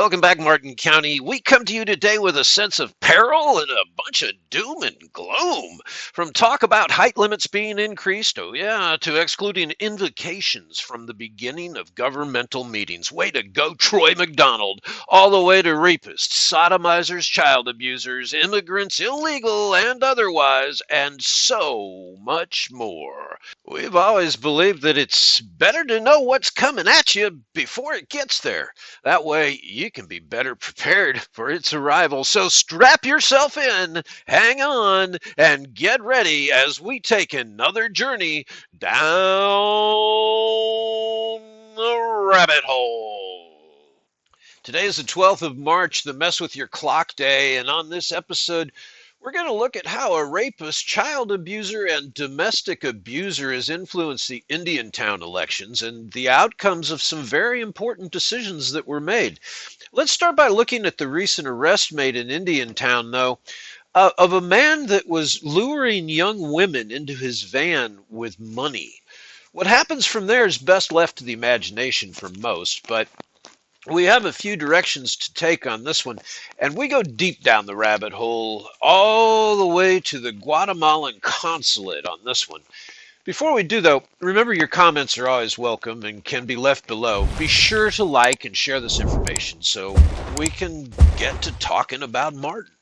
Welcome back, Martin County. We come to you today with a sense of peril and a bunch of doom and gloom. From talk about height limits being increased, oh yeah, to excluding invocations from the beginning of governmental meetings. Way to go, Troy McDonald. All the way to rapists, sodomizers, child abusers, immigrants, illegal and otherwise, and so much more. We've always believed that it's better to know what's coming at you before it gets there. That way, you can be better prepared for its arrival. So strap yourself in, hang on, and get ready as we take another journey down the rabbit hole. Today is the 12th of March, the Mess with Your Clock Day, and on this episode, we're going to look at how a rapist, child abuser, and domestic abuser has influenced the Indiantown elections and the outcomes of some very important decisions that were made. Let's start by looking at the recent arrest made in Indiantown, though, of a man that was luring young women into his van with money. What happens from there is best left to the imagination for most, but we have a few directions to take on this one, and we go deep down the rabbit hole all the way to the Guatemalan consulate on this one. Before we do, though, remember your comments are always welcome and can be left below. Be sure to like and share this information so we can get to talking about Martin.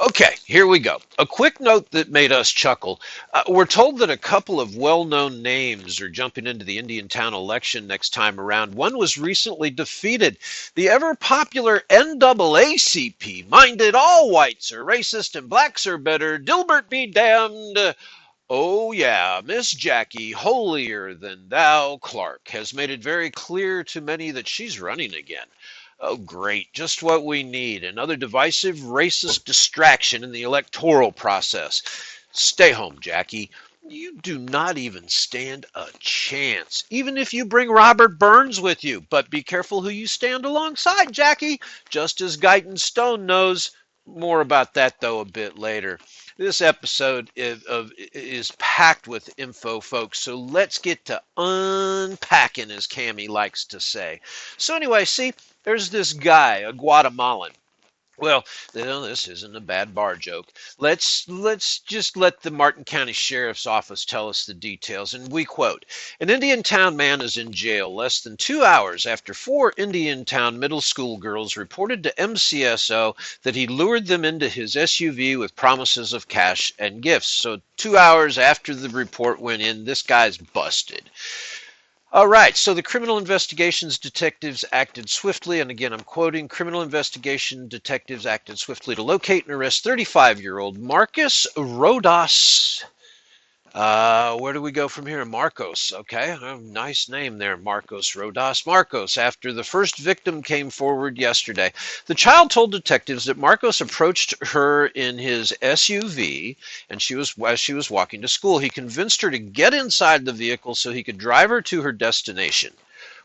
Okay, here we go. A quick note that made us chuckle. We're told that a couple of well-known names are jumping into the Indiantown election next time around. One was recently defeated. The ever-popular NAACP, minded all whites are racist and blacks are better, Dilbert be damned. Oh yeah, Miss Jackie, holier than thou Clark, has made it very clear to many that she's running again. Oh, great. Just what we need. Another divisive, racist distraction in the electoral process. Stay home, Jackie. You do not even stand a chance, even if you bring Robert Burns with you. But be careful who you stand alongside, Jackie, just as Guyton Stone knows. More about that, though, a bit later. This episode is packed with info, folks, so let's get to unpacking, as Cammie likes to say. So anyway, see, there's this guy, a Guatemalan. Well, this isn't a bad bar joke. Let's just let the Martin County Sheriff's Office tell us the details. And we quote, an Indiantown man is in jail less than 2 hours after 4 Indiantown middle school girls reported to MCSO that he lured them into his SUV with promises of cash and gifts. So 2 hours after the report went in, this guy's busted. All right, so the criminal investigations detectives acted swiftly, and again, I'm quoting, criminal investigation detectives acted swiftly to locate and arrest 35-year-old Marcus Rodas. Where do we go from here? Marcos, okay, nice name there, Marcos Rodas. Marcos, after the first victim came forward yesterday. The child told detectives that Marcos approached her in his SUV, and as she was walking to school. He convinced her to get inside the vehicle so he could drive her to her destination.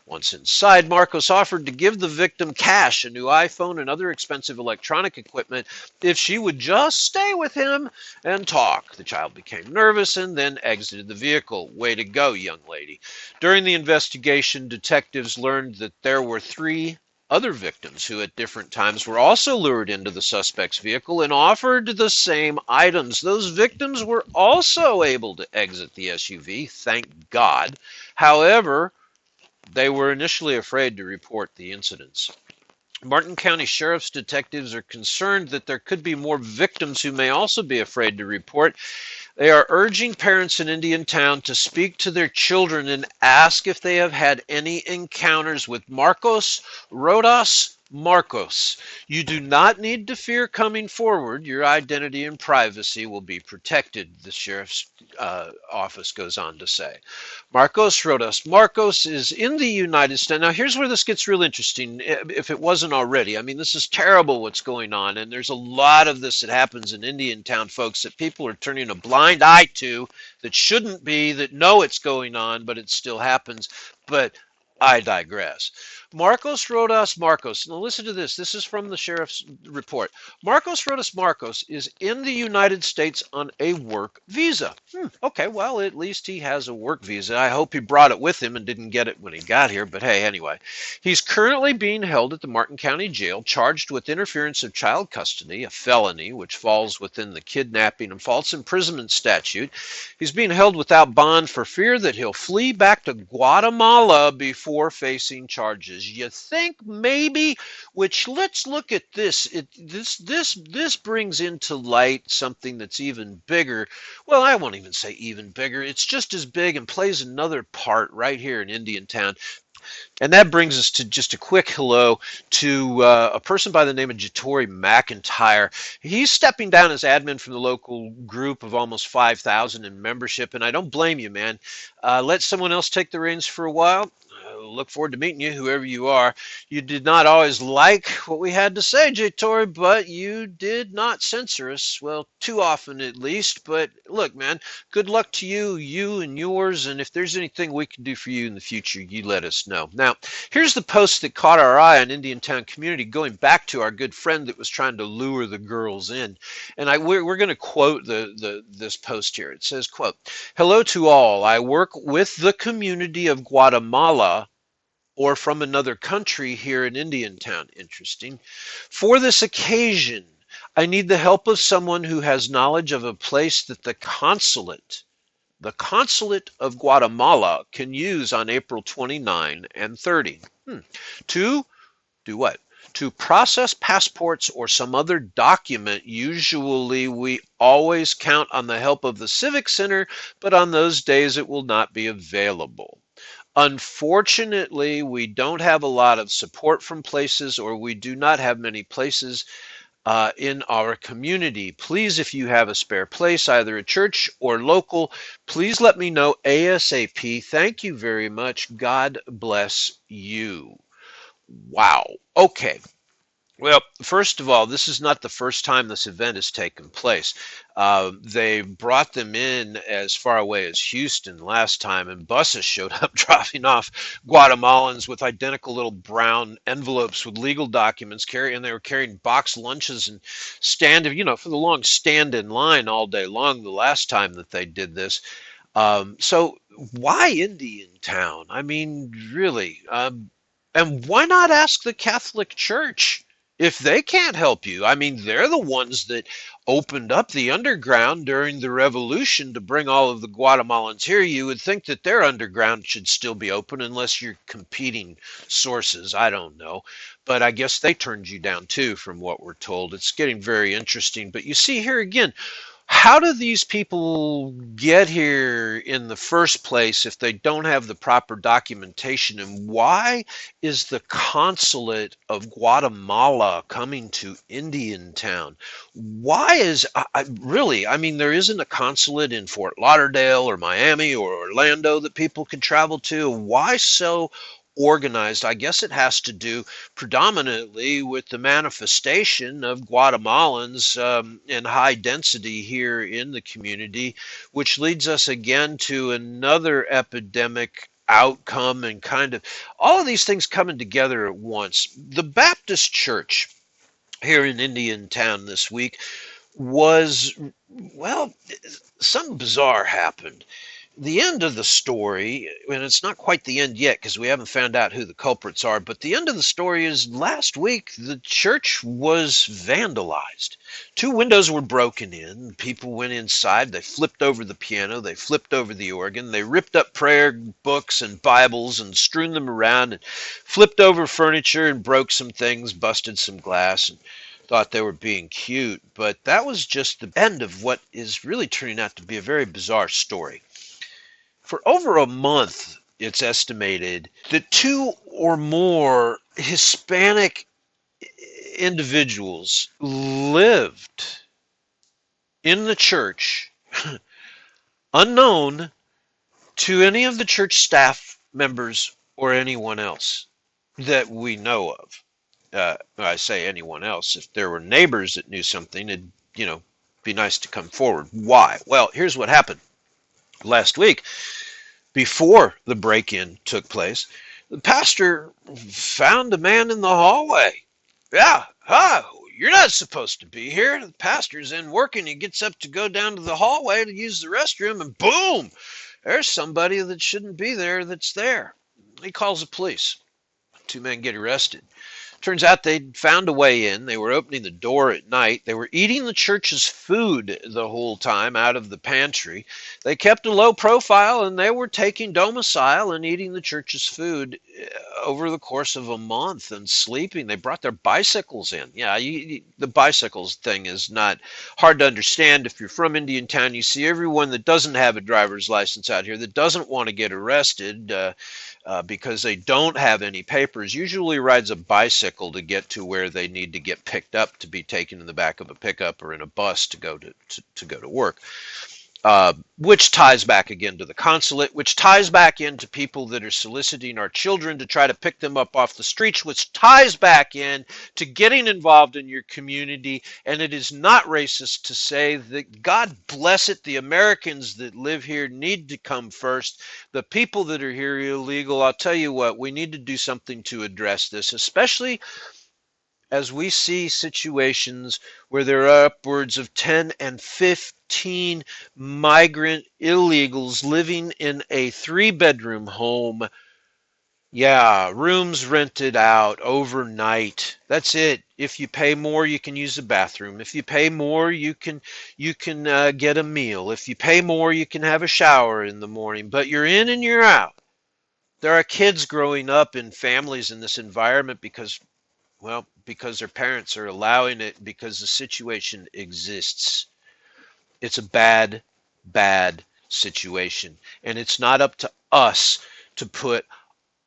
Once inside, Marcos offered to give the victim cash, a new iPhone, and other expensive electronic equipment if she would just stay with him and talk. The child became nervous and then exited the vehicle. Way to go, young lady. During the investigation, detectives learned that there were 3 other victims who at different times were also lured into the suspect's vehicle and offered the same items. Those victims were also able to exit the SUV, thank God. However, they were initially afraid to report the incidents. Martin County Sheriff's detectives are concerned that there could be more victims who may also be afraid to report. They are urging parents in Indiantown to speak to their children and ask if they have had any encounters with Marcos Rodas. Marcos, you do not need to fear coming forward. Your identity and privacy will be protected, the sheriff's office goes on to say. Marcos Rodas. Marcos is in the United States. Now, here's where this gets real interesting, if it wasn't already. I mean, this is terrible what's going on, and there's a lot of this that happens in Indiantown, folks, that people are turning a blind eye to, that shouldn't be, that know it's going on, but it still happens. But I digress. Marcos Rodas Marcos. Now listen to this. This is from the sheriff's report. Marcos Rodas Marcos is in the United States on a work visa. Okay, well, at least he has a work visa. I hope he brought it with him and didn't get it when he got here. But hey, anyway, he's currently being held at the Martin County Jail, charged with interference of child custody, a felony which falls within the kidnapping and false imprisonment statute. He's being held without bond for fear that he'll flee back to Guatemala before facing charges. You think maybe? Which let's look at this. This brings into light something that's even bigger. Well, I won't even say even bigger. It's just as big and plays another part right here in Indiantown. And that brings us to just a quick hello to a person by the name of Jatori McIntyre. He's stepping down as admin from the local group of almost 5,000 in membership, and I don't blame you, man. Let someone else take the reins for a while. Look forward to meeting you, whoever you are. You did not always like what we had to say, Jatori, but you did not censor us. Well, too often at least. But look, man, good luck to you and yours. And if there's anything we can do for you in the future, you let us know. Now, here's the post that caught our eye on Indiantown community, going back to our good friend that was trying to lure the girls in. And we're going to quote this post here. It says, quote, "Hello to all. I work with the community of Guatemala or from another country here in Indiantown." Interesting. "For this occasion, I need the help of someone who has knowledge of a place that the consulate of Guatemala can use on April 29 and 30. To do what? To process passports or some other document. Usually we always count on the help of the Civic Center, but on those days it will not be available. Unfortunately, we don't have a lot of support from places, or we do not have many places in our community. Please, if you have a spare place, either a church or local, please let me know ASAP. Thank you very much. God bless you." Wow. Okay. Well, first of all, this is not the first time this event has taken place. They brought them in as far away as Houston last time, and buses showed up dropping off Guatemalans with identical little brown envelopes with legal documents, and they were carrying boxed lunches and for the long stand in line all day long the last time that they did this. So why Indiantown? I mean, really. And why not ask the Catholic Church if they can't help you? I mean, they're the ones that opened up the underground during the revolution to bring all of the Guatemalans here. You would think that their underground should still be open unless you're competing sources. I don't know. But I guess they turned you down too, from what we're told. It's getting very interesting. But you see here again, how do these people get here in the first place if they don't have the proper documentation? And why is the consulate of Guatemala coming to Indiantown? Why is, I mean, there isn't a consulate in Fort Lauderdale or Miami or Orlando that people can travel to. Why so organized? I guess it has to do predominantly with the manifestation of Guatemalans in high density here in the community, which leads us again to another epidemic outcome, and kind of all of these things coming together at once. The Baptist Church here in Indiantown this week was, well, something bizarre happened. The end of the story, and it's not quite the end yet because we haven't found out who the culprits are, but the end of the story is last week the church was vandalized. Two windows were broken in. People went inside. They flipped over the piano. They flipped over the organ. They ripped up prayer books and Bibles and strewn them around, and flipped over furniture and broke some things, busted some glass, and thought they were being cute. But that was just the end of what is really turning out to be a very bizarre story. For over a month, it's estimated that two or more Hispanic individuals lived in the church unknown to any of the church staff members or anyone else that we know of. I say anyone else. If there were neighbors that knew something, it'd, be nice to come forward. Why? Well, here's what happened. Last week, before the break-in took place, The pastor found a man in the hallway. Yeah, you're not supposed to be here. The pastor's in working. He gets up to go down to the hallway to use the restroom, and boom, there's somebody that shouldn't be there that's there. He calls the police. Two men get arrested. Turns out they'd found a way in. They were opening the door at night. They were eating the church's food the whole time out of the pantry. They kept a low profile and they were taking domicile and eating the church's food over the course of a month and sleeping. They brought their bicycles in. Yeah, the bicycles thing is not hard to understand. If you're from Indiantown, you see everyone that doesn't have a driver's license out here that doesn't want to get arrested. Because they don't have any papers, usually rides a bicycle to get to where they need to get picked up to be taken in the back of a pickup or in a bus to go to go to work. Which ties back again to the consulate, which ties back into people that are soliciting our children to try to pick them up off the streets, which ties back in to getting involved in your community. And it is not racist to say that, God bless it, the Americans that live here need to come first. The people that are here illegal, I'll tell you what, we need to do something to address this, especially as we see situations where there are upwards of 10 and 15 migrant illegals living in a 3-bedroom home. Yeah, rooms rented out overnight. That's it. If you pay more, you can use the bathroom. If you pay more, you can get a meal. If you pay more, you can have a shower in the morning. But you're in and you're out. There are kids growing up in families in this environment because their parents are allowing it, because the situation exists. It's a bad, bad situation. And it's not up to us to put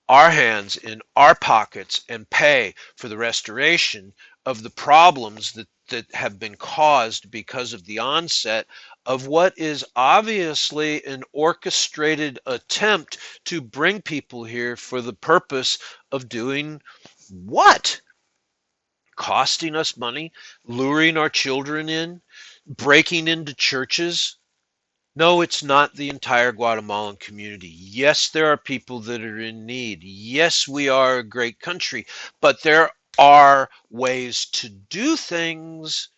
our hands in our pockets and pay for the restoration of the problems that have been caused because of the onset of what is obviously an orchestrated attempt to bring people here for the purpose of doing what? Costing us money, luring our children in, breaking into churches. No, it's not the entire Guatemalan community. Yes, there are people that are in need. Yes, we are a great country, but there are ways to do things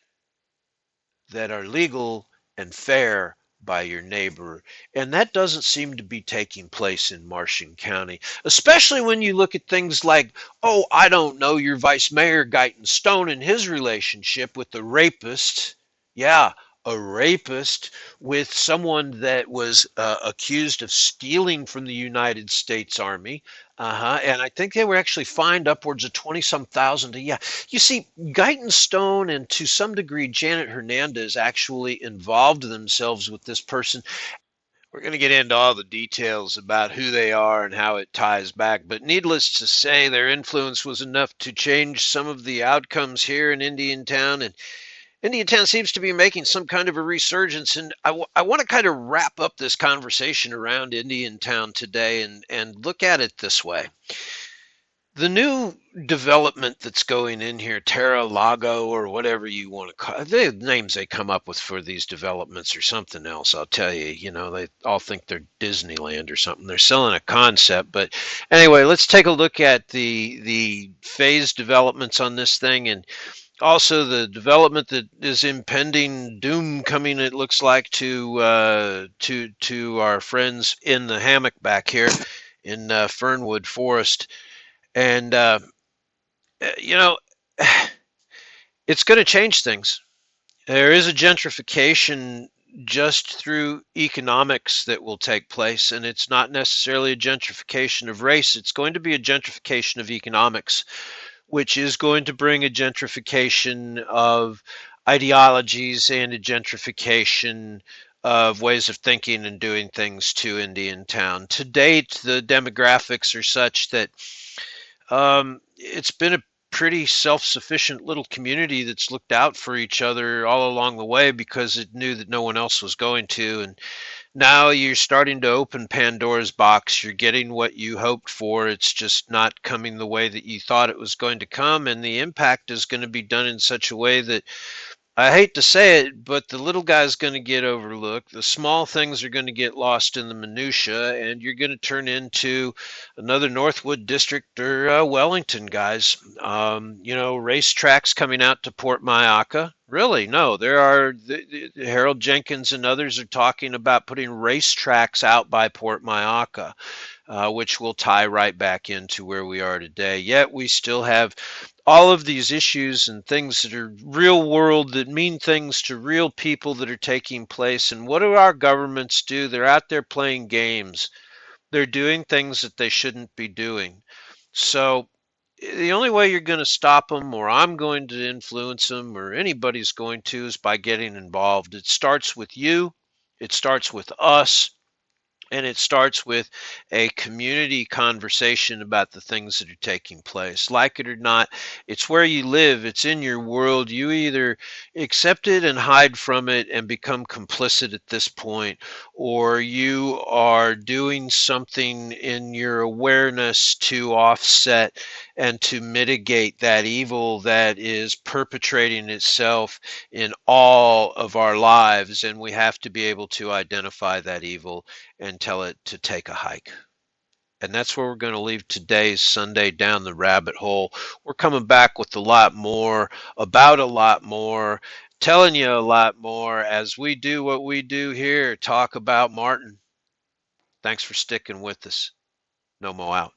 that are legal and fair by your neighbor. And that doesn't seem to be taking place in Marshall County, especially when you look at things like, oh, I don't know, your Vice Mayor Guyton Stone and his relationship with the rapist. Yeah, a rapist with someone that was accused of stealing from the United States Army. And I think they were actually fined upwards of 20 some thousand. Yeah. You see, Guyton Stone and to some degree Janet Hernandez actually involved themselves with this person. We're going to get into all the details about who they are and how it ties back, but needless to say, their influence was enough to change some of the outcomes here in Indiantown, and Indiantown seems to be making some kind of a resurgence. And I want to kind of wrap up this conversation around Indiantown today and look at it this way. The new development that's going in here, Terra Lago or whatever you want to call it, the names they come up with for these developments or something else, I'll tell you, they all think they're Disneyland or something. They're selling a concept. But anyway, let's take a look at the phase developments on this thing, and also the development that is impending doom coming, it looks like, to our friends in the hammock back here in Fernwood Forest. And you know, it's going to change things. There is a gentrification just through economics that will take place, and it's not necessarily a gentrification of race. It's going to be a gentrification of economics, which is going to bring a gentrification of ideologies and a gentrification of ways of thinking and doing things to Indiantown. To date, the demographics are such that it's been a pretty self-sufficient little community that's looked out for each other all along the way because it knew that no one else was going to. And now you're starting to open Pandora's box. You're getting what you hoped for. It's just not coming the way that you thought it was going to come. And the impact is going to be done in such a way that I hate to say it, but the little guy's going to get overlooked. The small things are going to get lost in the minutia, and you're going to turn into another Northwood District or Wellington, guys. Racetracks coming out to Port Mayaca. Really, no. There are Harold Jenkins and others are talking about putting racetracks out by Port Mayaca, which will tie right back into where we are today. Yet we still have all of these issues and things that are real world that mean things to real people that are taking place. And what do our governments do? They're out there playing games. They're doing things that they shouldn't be doing. So the only way you're going to stop them, or I'm going to influence them, or anybody's going to, is by getting involved. It starts with you. It starts with us. And it starts with a community conversation about the things that are taking place. Like it or not, it's where you live, it's in your world. You either accept it and hide from it and become complicit at this point, or you are doing something in your awareness to offset and to mitigate that evil that is perpetrating itself in all of our lives. And we have to be able to identify that evil and tell it to take a hike. And that's where we're going to leave today's Sunday down the rabbit hole. We're coming back with a lot more, about a lot more, telling you a lot more as we do what we do here, talk about Martin. Thanks for sticking with us. No mo out.